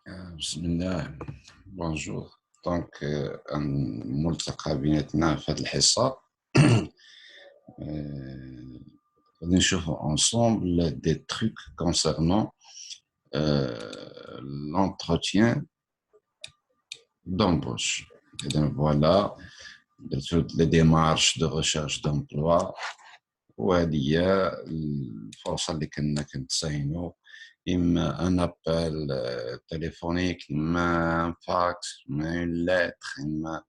Bismillah, bonjour. Donc, نلتقى بيناتنا في هذه الحصة. غادي نشوفوا ensemble des trucs concernant l'entretien d'embauche. Et donc, voilà, de toutes les démarches de recherche d'emploi وهذه هي الفرصة اللي كنا كنتساينوا إما ان ابل téléphonique إما un fax إما une lettre إما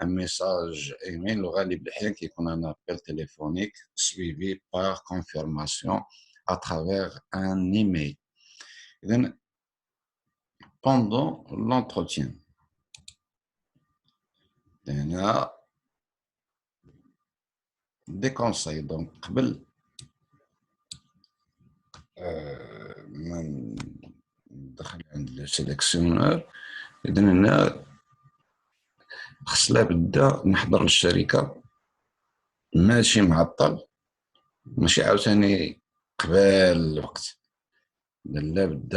un message email. وغالب الأحيان كيكون un appel téléphonique suivi par confirmation à travers un email. إذن pendant l'entretien هنا des conseils. Donc قبل ما ندخل عند لو سيليكسيونور، إذن هنا خص لابد نحضر للشركة ماشي معطل، ماشي عاوتاني قبل الوقت، لابد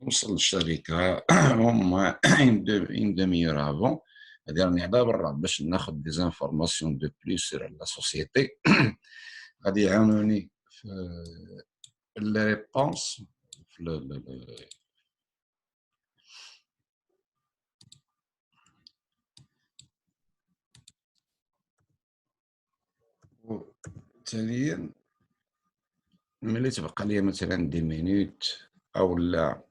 نوصل للشركة هما une demi-heure avant. هادي راني على برا باش ناخد دي زانفورماسيون دو بلوس سور لا سوسيتي غادي يعاونوني في لي ريبونس ثانيا ملي تبقى ليا مثلا دي مينوت او لا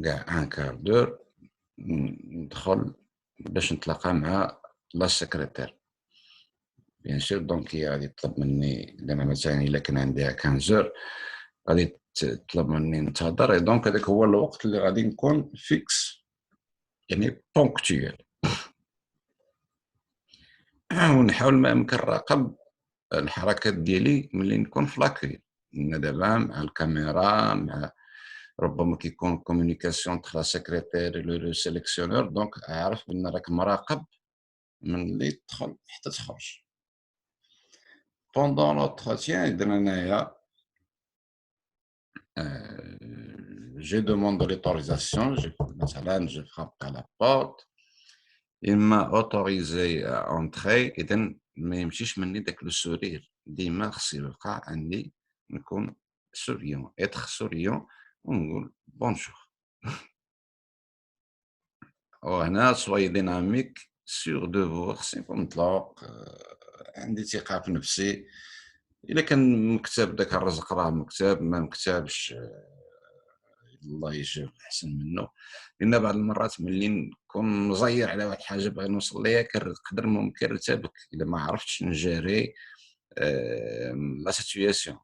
كاع ان كار دور ندخل باش نتلاقى مع لا سكرتير بيان سور. دونك هي غادي تطلب مني انا مثلا الا كان عندي 15 غادي تطلب مني ننتظر، دونك هذاك هو الوقت اللي غادي نكون فيكس يعني بونكتويل ونحاول ما امكن نراقب الحركات ديالي ملي نكون في لاكوي. دابا مع الكاميرا مع ربما كيكون كومونيكاسيون تخ لا سكرتير لو سيليكسيونور، دونك عارف بان راك مراقب من اللي تدخل حتى تخرج. بوندون لونتروتيان إذن هنايا je demande l'autorisation, مثلا je frappe à la porte، il m'a autorisé à entrer. إذن ما يمشيش مني داك لو سورير، ديما خص يبقى عندي نكون سوريون، être سوريون ونقول بونجور. وهنا soyez dynamique sûr de vous، خصني نكون مطلق، عندي ثقة في نفسي. إلا كان مكتب داك الرزق راه مكتب، ما مكتبش الله يجيب أحسن منه. لأن بعض المرات ملي نكون مزير على واحد الحاجة باغي نوصل ليها كنقدر ممكن نرتبك إلا ما عرفتش نجاري لا سيتوياسيون،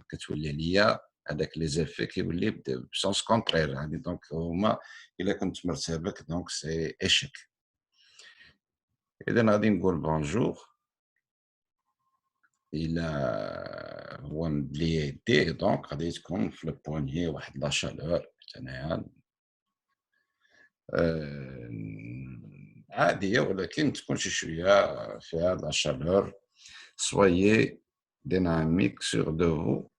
كتولي عليا هذاك لي زيفي كيولي بسونس كونترير يعني. دونك هما إلا كنت مرتبك دونك سي إيشيك. إذن غادي نقول بونجور، إلا هو مبلي يديه دونك غادي تكون في البوانيي واحد لا شالور تنايا عادية، ولكن تكون شي شوية فيها لا شالور. soyez dynamique sûr de vous.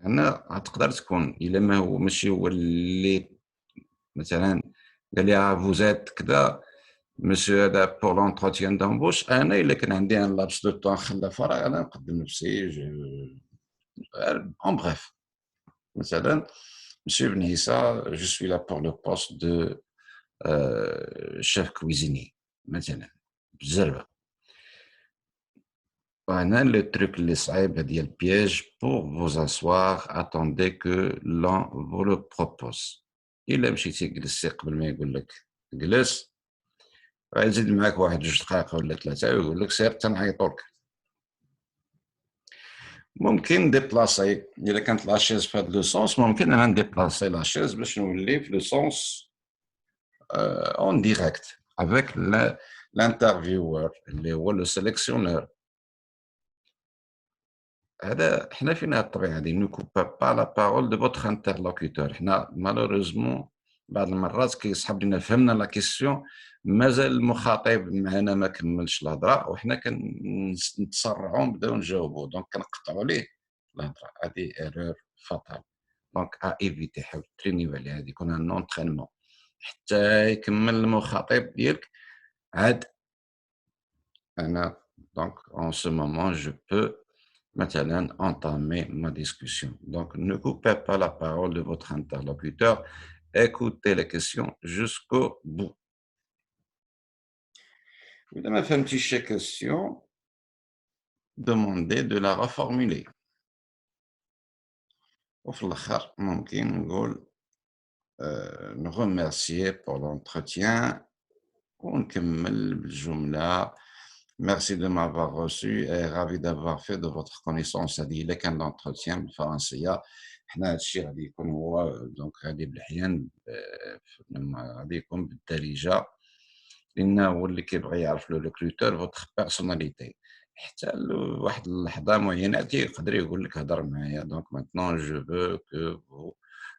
هنا غتقدر تكون إلا ما هو ماشي هو اللي مثلا قال لي فوزات كذا مسيو هذا بور لونتروتيان دومبوش، انا الا كان عندي ان لابس دو طون خلا فراغ انا نقدم نفسي en bref. مثلا مسيو بن عيسى جو سوي لا بور لو بوست دو شيف كويزيني مثلا بالزربه. وهنا لو تروك اللي صعيب هادي البياج بور فوز اسواغ اتوندي كو لون فو لو بروبوز. الا مشيتي جلستي قبل ما يقول لك جلس غيزيد معاك واحد جوج دقائق ولا ثلاثة ويقول لك سير تنعيطولك. ممكن ديبلاسي إلا كانت لاشيز في هاد لو سونس، ممكن أنا نديبلاسي لاشيز باش نولي في لو سونس اون ديريكت افيك لانترفيور اللي هو لو سيليكسيونور. هذا حنا فينا هاد الطبيعة هادي نو كوبا با لا بارول دو فوتر انترلوكيتور. حنا مالوروزمون بعض المرات كيصحاب لينا فهمنا لا كيسيون مازال المخاطب معنا ما كملش الهضره وحنا كنتسرعوا نبداو نجاوبوا دونك كنقطعوا ليه الهضره. هذه ايرور فاتال. دونك ايفيتي، حاول ترينيو عليها، هذه يكون ان اونترينمون حتى يكمل المخاطب ديالك عاد. أنا donc en ce moment je peux maintenant entamer ma discussion. Donc ne coupez pas la parole de votre interlocuteur, écoutez les questions jusqu'au bout. إذا ما فهمتيش شي question demandez de la reformuler. وفي الآخر ممكن نقول nous remercier pour l'entretien ونكمل بالجملة merci de m'avoir reçu et ravi d'avoir fait de votre connaissance. هذه إلا كان l'entretien بالفرنسية. حنا هادشي غادي يكون هو دونك غادي بالأحيان غادي يكون بالدارجة لأن هو اللي كيبغي يعرف لو ريكروتور فوتر بيرسوناليتي. حتى واحد اللحظة معينة تيقدر يقول لك هضر معايا دونك maintenant je veux que vous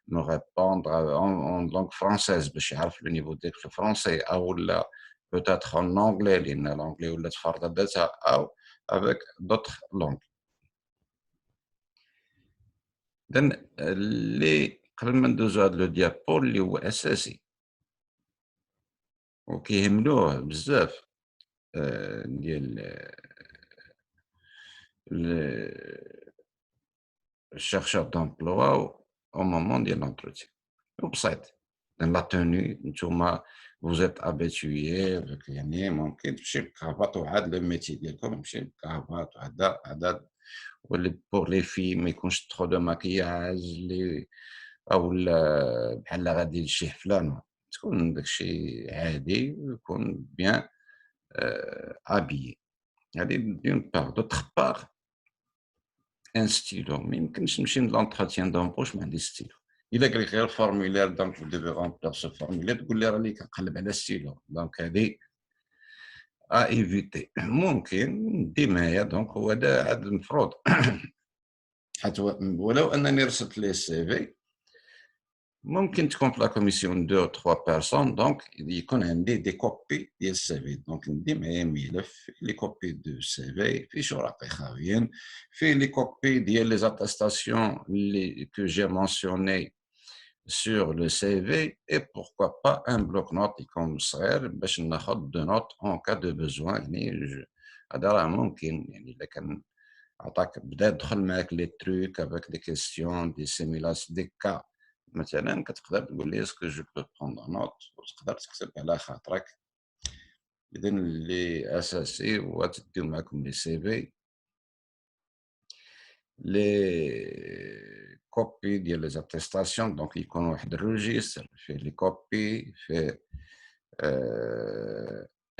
me répondre en langue française باش يعرف لو نيفو ديالك في الفرنسي أو لا peut-être en anglais لأن l'anglais ولات فارضة ذاتها أو avec d'autres langues. إذن اللي قبل ما ندوزو هاد لو ديابو اللي هو أساسي وكيهملوه بزاف ديال الchercheurs d'emploi au moment ديال l'entretien. وبسيط dans la tenue نتوما vous êtes habitué يعني ممكن تمشي بكرافات وعاد لو ميتي ديالكم يمشي بكرافات وعاد واللي بور لي في ما يكونش ترو دو ماكياج لي اولا بحال غادي لشي حفله تكون داكشي عادي ويكون بيان ابيي. هذه دون بار. دوطخ بار ان ستيلو ما يمكنش نمشي لونتروتيان دومبوش ما عنديش ستيلو. الا قال لك غير الفورمولير دونك vous devez remplir ce formulaire تقول لي راني كنقلب على ستيلو دونك هذه ايفيتي. ممكن ديما دونك هو هذا عاد المفروض حتى ولو انني رسلت ليه السي في ممكن تكون في لا كوميسيون دو تخوا بيرسون دونك يكون عندي دي كوبي ديال السي في دونك ندي معايا ملف لي كوبي دو السي في فيه شرطي خاويين فيه لي كوبي ديال لي زاتاستاسيون اللي كو جي مونسيوني sur le CV et pourquoi pas un bloc-notes يكون صغير باش ناخذ دو نوت en cas de besoin. يعني هذا راه ممكن يعني إلا كان عطاك بدا دخل معاك لي تروك افيك دي كيسيون دي سيميلاس دي كا مثلا كتقدر تقول لي اسكو جو بو بروندر نوت وتقدر تكتب على خاطرك. اذا اللي اساسي هو تديو معاكم لي سي في لي كوبي ديال لي زاتيستاسيون دونك يكون واحد الروجيستر فيه لي كوبي فيه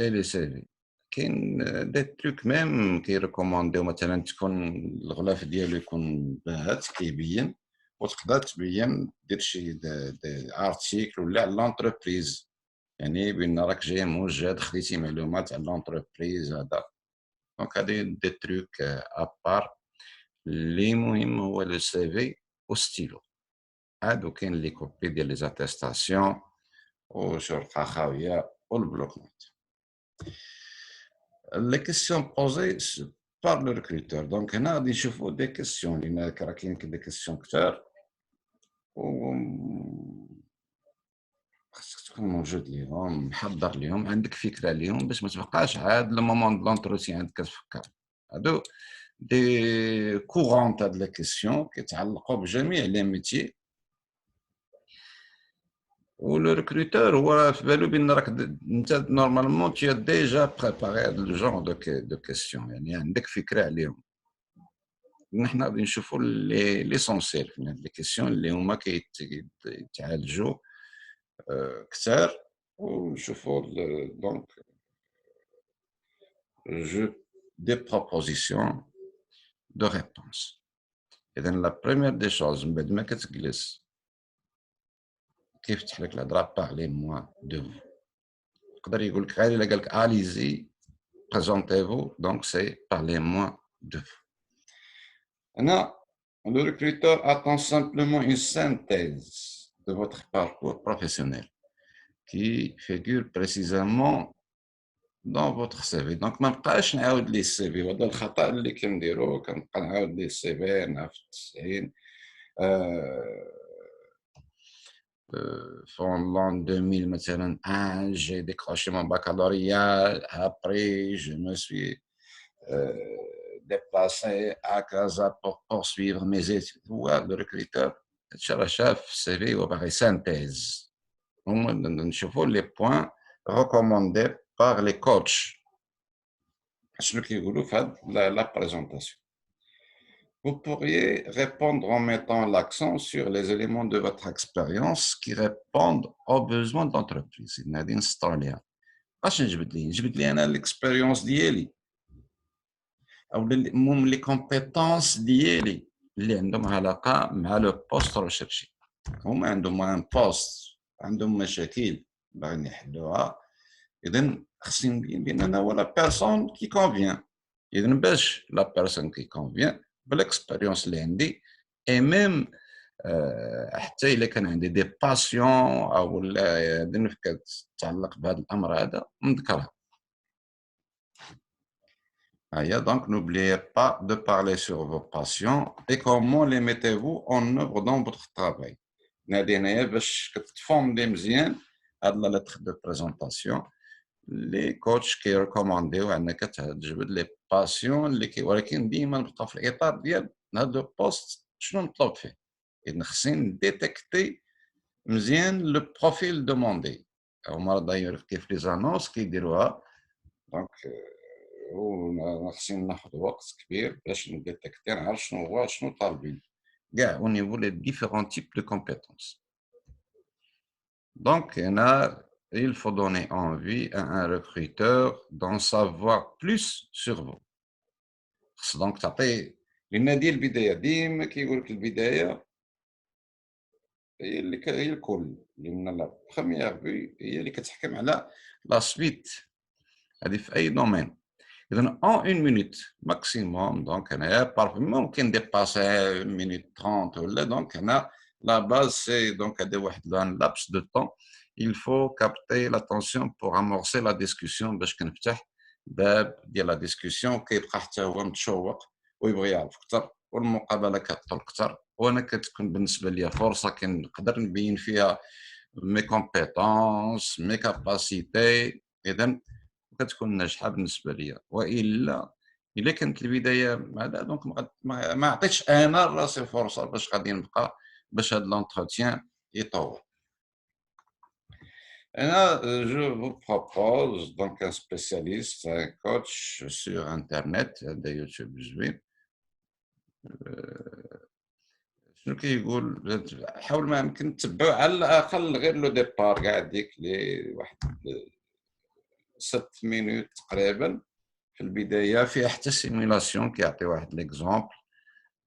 اي لي سي في. كاين دي تروك ميم كيريكومونديو مثلا تكون الغلاف ديالو يكون باهت كيبين وتقدر تبين دير شي دي ارتيكل ولا على لونتربريز يعني بان راك جاي موجد خديتي معلومات على لونتربريز هذا. دونك هادي دي تروك ابار. اللي مهم هو لو سي في وستيلو. هادو كاين لي كوبي ديال لي زاتيستاسيون وشرطة خاوية والبلوك نوت. Les questions posées par le recruteur. Donc هنا غادي نشوفوا دي كيسيون لان راه كاين دي كيسيون كثار و خاصك تكون موجود ليهم محضر ليهم عندك فكره ليهم باش ما تبقاش عاد لو مومون دو لونتروتيان عندك كتفكر. هادو دي كورونت هاد لي كيسيون كيتعلقوا بجميع لي ميتي ولو ريكروتور هو في بالو بان راك انت نورمالمون تي ديجا بريباري هاد لو جون دو كيسيون يعني عندك فكره عليهم. نحن غادي نشوفوا ليسونسيال في هاد لي كيسيون اللي هما كيتعالجوا كثار ونشوفوا دونك جو دي بروبوزيسيون دو ريبونس. اذا لا بروميير دي شوز من بعد ما كتجلس كيفتح لك الهضره بارلي موا دو فو. يقدر يقول لك غير الا قال لك اليزي بريزونتيفو دونك سي بارلي موا دو فو. هنا le recruteur attend simplement une synthèse de votre parcours professionnel. qui figurent précisément dans votre CV. Donc, ما نبقاش نعاود ليه السي في، وهذا الخطأ اللي كنديرو، كنبقى نعاود ليه السي في. أنا في التسعين en l'an 2000 مثلا j'ai décroché mon baccalauréat. Après, je me suis déplacé à Casa pour poursuivre mes études. Le recruteur شاف السي في وباغي synthèse. هما نشوفوا les points recommandés par les coachs. شنو كيقولوا في هاد la présentation. Vous pourriez répondre en mettant l'accent sur les éléments de votre expérience qui répondent aux besoins de l'entreprise. غادي نسطر عليها. اش نجبد ليه؟ نجبد ليه انا الاكسبيريونس ديالي او المهم لي كومبيتونس ديالي اللي عندهم علاقه مع لو بوست ريشيرشي. هما عندهم ان بوست، عندهم مشاكل باغيين يحلوها، اذا خصني نبين بان انا هو لا بيرسون كي كونفيان. اذا باش لا بيرسون كي كونفيان بالاكسبيريونس اللي عندي، اي ميم حتى الا كان عندي دي باسيون او لا كتعلق بهذا الامر هذا نذكرها. Donc, n'oubliez pas de parler sur vos passions et comment les mettez-vous en œuvre dans votre travail. باش كتفوندي مزيان هاد لا lettre de présentation. لي كوتش كيريكومونديو انك تجبد لي باسيون ولكن ديما نبقى في الاطار ديال هاد لو بوست شنو مطلوب فيه. اذا خصني نديتيكتي مزيان لو بروفيل دوموندي. هما داير كيف لي زانونس كيديروها. دونك خصني ناخذ وقت كبير باش نديتيكتي نعرف شنو طالبين كاع au niveau les différents types de compétences. Donc, il faut donner envie à un recruteur d'en savoir plus sur vous. Donc, تعطي لان ديال البدايه ديما كيقول لك البدايه هي هي الكل، لان لا بروميير في هي اللي كتحكم على لا سويت هذه في اي دومين. اذا en 1 minute maximum. دونك هنايا ممكن ديباسي 1 minute 30 ولا. دونك هنا la base c'est donc هذا واحد un laps de temps. Il faut capter l'attention pour amorcer la discussion باش كنفتح باب ديال لا ديسكسيون كيبقى حتى هو متشوق ويبغي يعرف اكثر، والمقابله كطول اكثر، وانا كتكون بالنسبه لي فرصه كنقدر نبين فيها مي كومبيتونس مي كاباسيتي. اذا كتكون ناجحه بالنسبه ليا. الا كانت البدايه هذا دونك ما عطيتش انا راسي فرصه باش غادي نبقى باش هذا لونتروتيان يطول. Je vous propose donc un spécialiste, un coach sur internet هذا يوتيوب زوين. شنو كيقول؟ حاول ما يمكن تتبعوا على الاقل غير لو ديبار كاع ديك لي واحد 6 مينوت تقريبا في البدايه، فيها حتى سيمولاسيون كيعطي واحد ليكزومبل.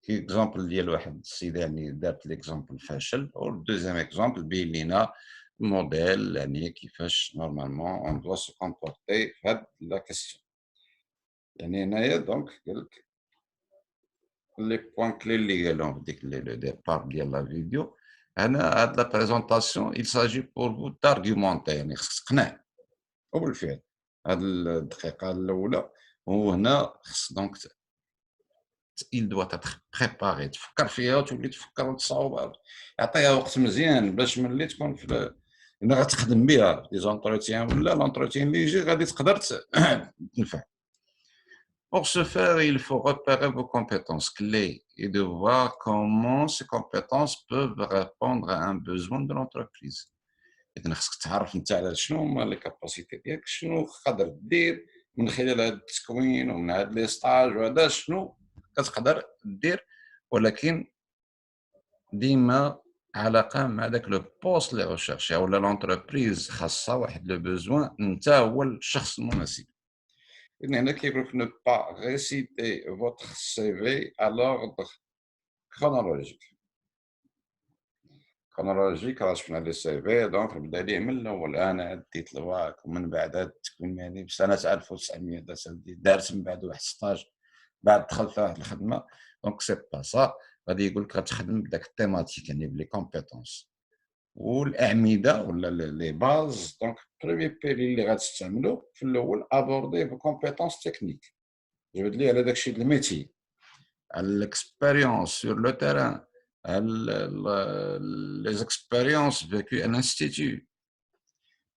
اكزومبل ديال واحد السيده يعني دارت ليكزومبل فاشل، والدوزيام اكزومبل بين لينا موديل يعني كيفاش نورمالمون اون دوا سو كومبورتي في هاد لا كيسيون. يعني هنايا دونك قال لك لي بوين كلي اللي قالهم في ديك لو ديبار ديال لا فيديو. هنا هاد لا بريزونطاسيون il s'agit pour vous d'argumenter، يعني خصك تقنع وبالفعل هاد الدقيقه الاولى. وهنا خص دونك il doit être préparé، تفكر فيها وتولي تفكر وتصاوب، يعطيها وقت مزيان باش ملي تكون في انا غتخدم بها في زونتروتيان ولا لونتروتيان اللي يجي غادي تقدر تنفع. Pour ce faire, il faut repérer vos compétences clés et de voir comment ces compétences peuvent répondre à un besoin de l'entreprise. إذن خصك تعرف نتا على شنو هما لي كاباسيتي ديالك، شنو قادر دير من خلال هذا التكوين ومن هاد لي ستاج وهذا شنو كتقدر دير، ولكن ديما علاقه مع داك لو بوست لي ريشيرشي ولا لونتربريز خاصها واحد لو بوزوان نتا هو الشخص المناسب. إذن هنا كيقول لك ne pas réciter votre CV à l'ordre chronologique. chronologique راه شفنا لي سي في دونك نبدا ليه من الاول. انا ديت الواك ومن بعد هاد التكوين المهني بسنه 1900 دارت من بعد واحد ستاج، بعد دخلت في واحد الخدمه. دونك سي با سا غادي يقول لك غتخدم بداك التيماتيك يعني بلي كومبيتونس. والاعمده ولا لي باز. دونك بريمي بيلي اللي غتستعملو في الاول ابوردي بكومبيتونس تكنيك، جبد لي على داكشي د الميتي، على l'expérience sur le terrain، les expériences vécues à l'institut.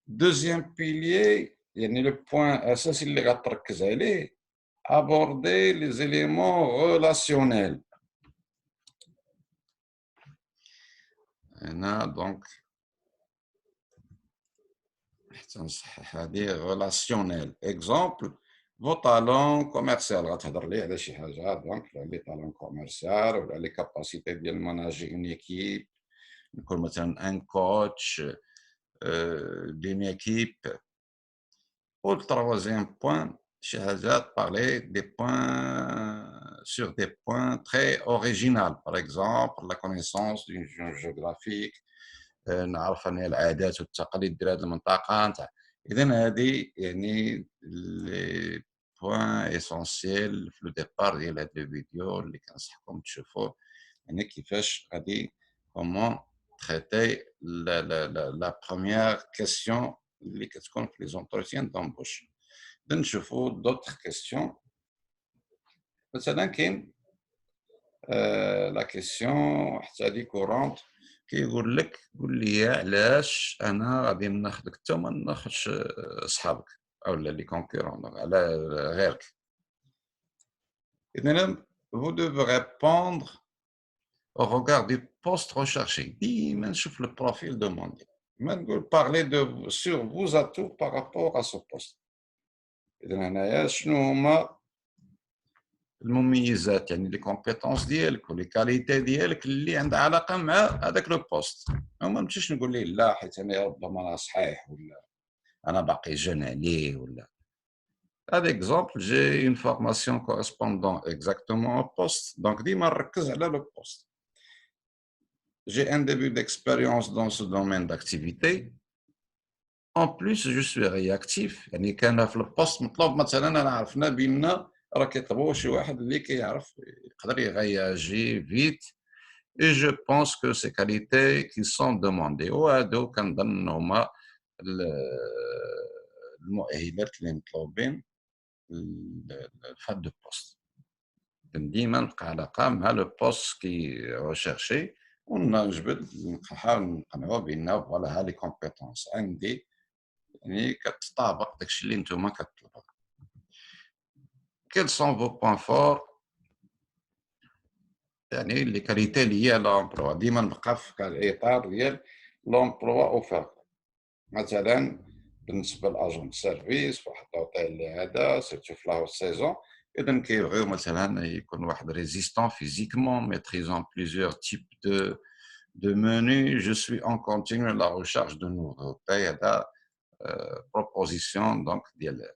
Deuxième pilier يعني le point اساسي اللي غتركز عليه aborder les éléments relationnels. هنا دونك حتى نصحح هذه relationnel. exemple vos talents commerciaux، غتهضر لي على شي حاجه دونك على لي talents commerciaux ولا لي كاباسيتي ديال ماناجي اون ايكيب، نكون مثلا ان كوتش دين ايكيب. Au troisième point, Shahzad parlait des points sur des points très originaux, par exemple la connaissance d'une zone géographique، نعرف أن العادات والتقاليد ديال هذه المنطقة نتاع. إذا هذه يعني لي بوان اسونسييل في لو ديبار ديال هذا الفيديو اللي كنصحكم تشوفوه، يعني كيفاش غادي كومون تريتي لا بروميير كيسيون اللي كتكون في لي زونتروتيان دومبوش. نشوفوا دوطخ كيسيون. مثلا كاين لا كيسيون حتى هذه كورونت، كيقول لك قول لي علاش انا غادي ناخذك انت وما ناخذش صحابك اولا لي كونكورون على غيرك. اذا vous devez répondre au regard du poste recherché. ديما نشوف le profil demandé، ما نقول parler de sur vos atouts par rapport à ce poste. اذا هنايا شنو هما المميزات يعني لي كومبيتونس ديالك ولي كاليتي ديالك اللي عندها علاقه مع هذاك لو بوست. وما نمشيش نقول ليه لا حيت انا ربما انا صحيح ولا انا باقي جون عليه ولا. هذا اكزومبل جي اون فورماسيون كوريسبوندون اكزاكتومون او بوست، دونك ديما نركز على لو بوست. J'ai un début d'expérience dans ce domaine d'activité. En plus, je suis réactif. يعني كان في البوست مطلوب مثلا انا عرفنا بيننا راه كيطلبوا شي واحد اللي كيعرف يقدر يغياجي فيت. Et je pense que ces qualités qui sont demandées وهادو كنظن هما المؤهلات اللي مطلوبين في هاد البوست. ديما نبقى علاقه مع لو بوست كي ريشيرشي ونجبد نحاول نقنعو بان فوالا ها لي كومبيتونس عندي يعني كتطابق داكشي اللي نتوما كتطلبوا. Quels sont vos points forts؟ يعني لي كاليتي اللي هي لومبلوا، ديما نبقى في الاطار ديال لومبلوا اوفر. مثلا بالنسبه لاجون سيرفيس في واحد لوطيل اللي هذا سيرتو في لا سيزون، اذا كيبغيو مثلا يكون واحد ريزيستون فيزيكمون ميتريزون بليزيور تيب دو مونو. جو سوي اون كونتينيو لا ريشيرش دو نوفوتي. هذا بروبوزيسيون دونك ديال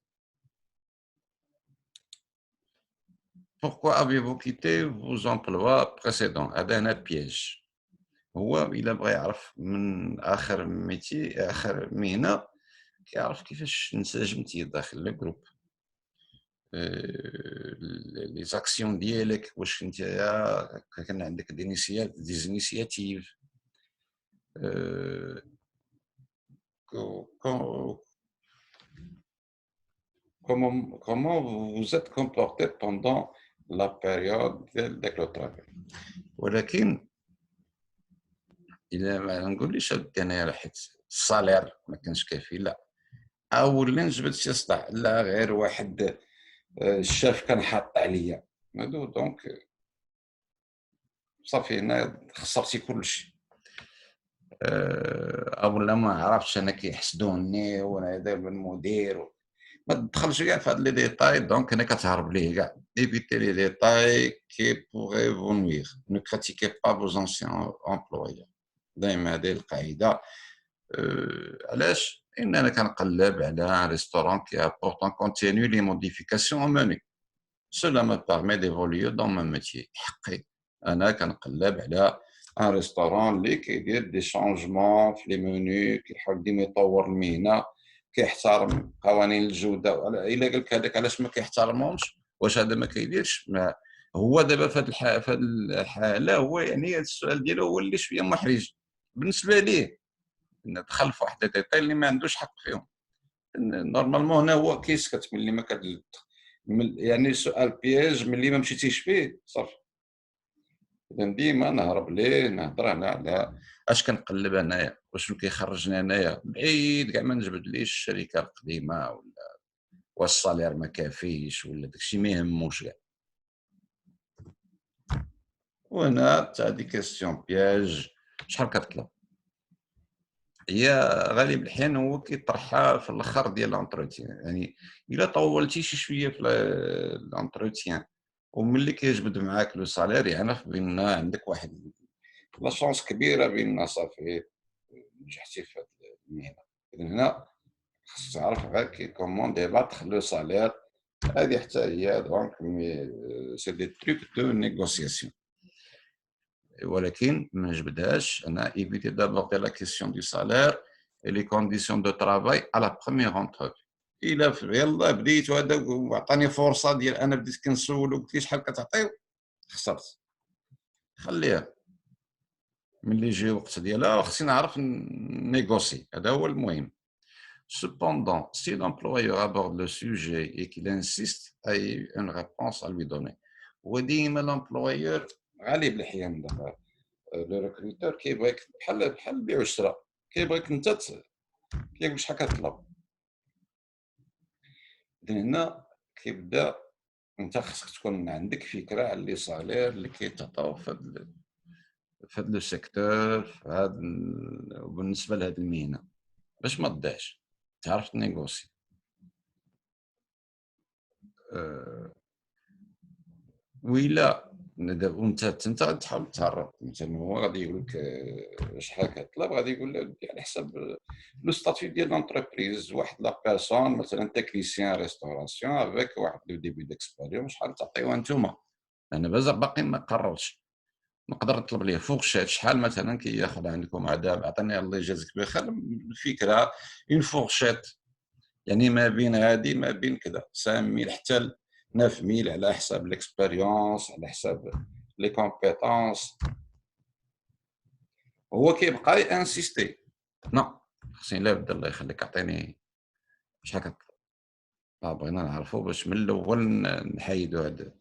pourquoi avez-vous quitté vos emplois précédents. هذا هنا بياج. هو الا بغى يعرف من اخر ميتي اخر مهنه كيعرف كيفاش انسجمتي داخل لو جروب، لي زاكسيون ديالك واش انت كان عندك دي انيسياتيف، comment vous vous êtes comporté pendant la période ديال لو travail. ولكن الا ما نقوليش انايا حيت الصالير ما كانش كافي لا، اولا نجبد شي صداع لا غير واحد الشاف كان حاط عليا هادو دونك صافي هنا خسرتي كلشي. اولا ما عرفتش انا كيحسدوني وانا هذا المدير، ما تدخلش كاع في هاد لي ديتاي. دونك هنا كتهرب ليه كاع ايفيتي لي ديتاي كي بوغي فو نوير. نو كريتيكي با فوز انسيان امبلويور. دايما هذه القاعده. علاش؟ لان انا كنقلب على ريستورون كي ابورت ان كونتينيو لي موديفيكاسيون او موني. Cela me permet d'évoluer dans mon métier. حقي انا كنقلب على ان ريستورون اللي كيدير دي شونجمون في لي مونيو، كيحاول ديما يطور المهنه، كيحترم قوانين الجوده. الا قال لك هذاك علاش ما كيحترمهمش، واش هذا ما كيديرش؟ ما هو دابا في هذه الحاله هو يعني السؤال ديالو هو اللي شويه محرج بالنسبه ليه. دخل في واحد الديتاي اللي ما عندوش حق فيهم. نورمالمون هنا هو كيسكت ملي ما يعني سؤال بياج ملي ما مشيتيش فيه صافي. إذا ديما نهرب ليه نهضر أنا على اش كنقلب انايا، وشنو كيخرجني انايا بعيد كاع ما نجبدليش الشركة القديمة ولا والصالير ما كافيش ولا داكشي ما يهموش كاع. وهنا تا دي كيسيون بياج شحال كتطلب؟ هي غالب الأحيان هو كيطرحها في الآخر ديال لونتروتيان، يعني إلا طوّلتي شي شوية في لونتروتيان وملي كيجبد معاك لو سالير يعرف بأن عندك واحد لا شونس كبيرة بأن صافي نجحتي في هاد المهنة. إذن هنا خاصك تعرف غير كيكومون ديباتخ لو سالير، هادي حتى هي دونك سي دي تروك دو نيغوسياسيون. ولكن ما نجبدهاش انا éviter d'aborder la question du salaire et les conditions de travail à la première entrevue. الا يلاه بديت وهذا وعطاني فرصه ديال انا بديت كنسولو قلت لي شحال كتعطيو خسرت. خليها ملي يجي الوقت ديالها خصني نعرف نيغوسي، هذا هو المهم. Cependant, si l'employeur aborde le sujet et qu'il insiste, a une réponse à lui donner. وديما l'employeur غالب الاحيان دابا لو ريكروتور كيبغيك بحال البيع والشراء، كيبغيك انت كيقول شحال كطلب. إذن هنا كيبدا انت خاصك تكون عندك فكره على لي سالير اللي كيتعطاو في هاد لو سيكتور وبالنسبه لهاد المهنه باش ما تضيعش تعرف تنيغوسي. أه وإلا وانت تحاول تعرف مثلا هو غادي يقول لك شحال كطلب، غادي يقول لك على حساب لو ستاتيو ديال لونتربريز. واحد لا بيرسون مثلا تكنيسيان ريستوراسيون افيك واحد لو ديبي ديكسبيريون شحال تعطيوها نتوما؟ انا مازال باقي ما قررتش، نقدر نطلب ليه فورشيت شحال مثلا كياخذ عندكم عذاب عطيني الله يجازيك بخير الفكره اون فورشيت، يعني ما بين هادي ما بين كذا 5000 حتى 9000 على حساب ليكسبيريونس على حساب لي كومبيتونس. هو كيبقى انسيستي نو خصني لا بد الله يخليك عطيني شحال كطلب. بغينا نعرفو باش من الاول نحيدو هاد.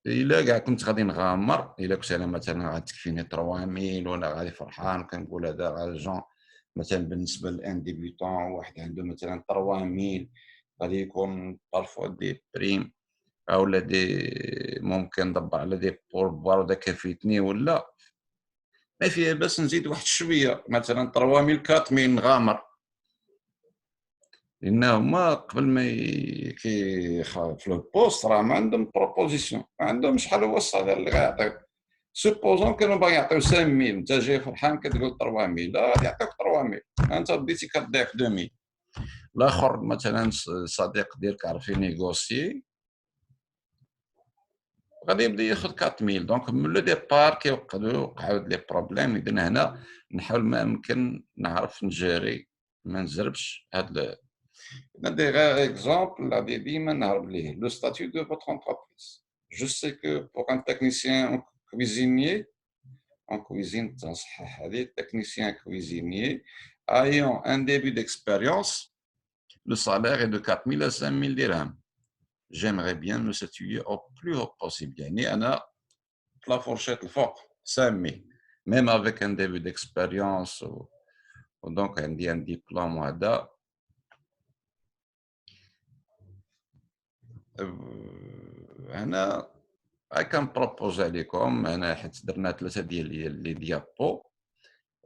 الا كاع كنت غادي نغامر، الا كنت انا مثلا غتكفيني 3000 وانا غادي فرحان كنقول هذا ارجون مثلا بالنسبه لان ديبيوتون واحد عنده مثلا 3000 غادي يكون بارفوا دي بريم اولا دي ممكن ندبر على دي بوربوار ودا كافيتني ولا ما فيها باس نزيد واحد شويه مثلا 3000 4000 نغامر. لان هما قبل ما كيخافوا في لو بوست راه ما عندهم بروبوزيسيون، ما عندهم شحال هو الصالير اللي غيعطيوك. سوبوزون كانوا باغي يعطيو 5000 انت جاي فرحان كتقول 3000 لا غادي يعطيوك 3000 انت بديتي كضيع في 2000. الاخر مثلا صديق ديالك عرف ينيغوسي غادي يبدا ياخذ 4000 دونك من لو ديبار كيوقعوا لي بروبليم. اذا هنا نحاول ما امكن نعرف نجاري ما نزربش هاد des exemples غادي ديما نهرب ليه le statut de votre entreprise. Je sais que pour un technicien cuisinier en cuisine تنصحح هذه technicien cuisinier ayant un début d'expérience le salaire est de 4000 à 5000 dirhams. J'aimerais bien me situer au plus haut possible يعني أنا في la fourchette الفوق 5000 même avec un début d'expérience ودونك عندي un diplôme وهذا. هنا كنبروبوزي عليكم انا حيت درنا 3 ديال لي ديابو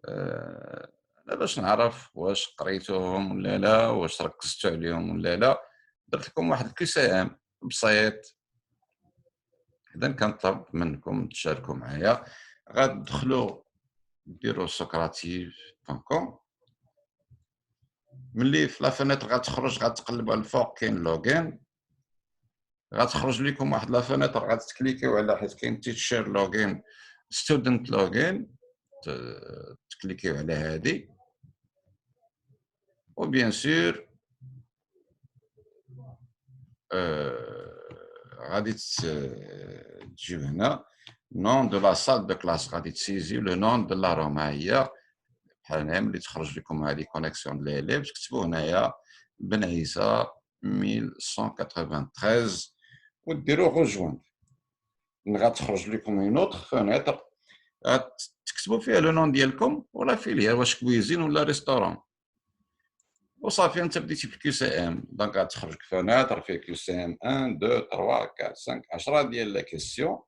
انا باش نعرف واش قريتوهم ولا لا، واش ركزتوا عليهم ولا لا. درت لكم واحد الكسام بسيط. اذا كنطلب منكم تشاركوا معايا، غتدخلوا ديروا سوكراتيف.com. ملي في لا فينيتر غتخرج غتقلبوا على الفوق كاين لوغين، غتخرج لكم واحد لا فينيتر غتكليكيو على حيت كاين تيتشير لوغين ستودنت لوغين تكليكيو على هادي وبيان سور غادي تجيو هنا nom de la salle de classe غادي تسيزيو لو نون دو لا روم. ها هي بحال هنا ملي تخرج لكم هذه كونيكسيون ديال ليليف تكتبوا هنايا بن عيسى 1193 وديروا غوجوان. غتخرج لكم اون اوتر فونيتر تكتبوا فيها لو نون ديالكم ولا فيليير، واش كويزين ولا ريستورون، وصافي انت بديتي في كيو سي ام. دونك غتخرج لك فونيتر فيه كيو سي ام 1 2 3 4 5 10 ديال لا كيسيون.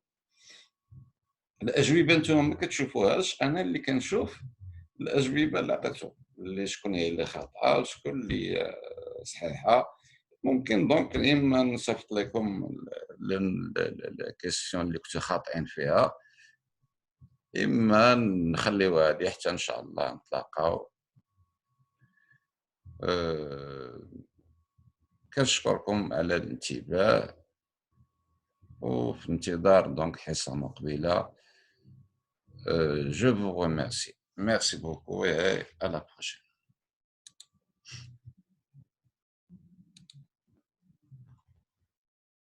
الاجوبه نتوما ما كتشوفوهاش، انا اللي كنشوف الاجوبه اللي عطيتهم، اللي شكون هي اللي خاطئه وشكون اللي صحيحه. ممكن دونك اما نصيفط لكم الكيسيون اللي كنتو خاطئين فيها، اما نخليوها هادي حتى ان شاء الله نتلاقاو. كنشكركم على الانتباه وفي انتظار دونك حصة مقبلة. Je vous remercie. Merci beaucoup et à la prochaine.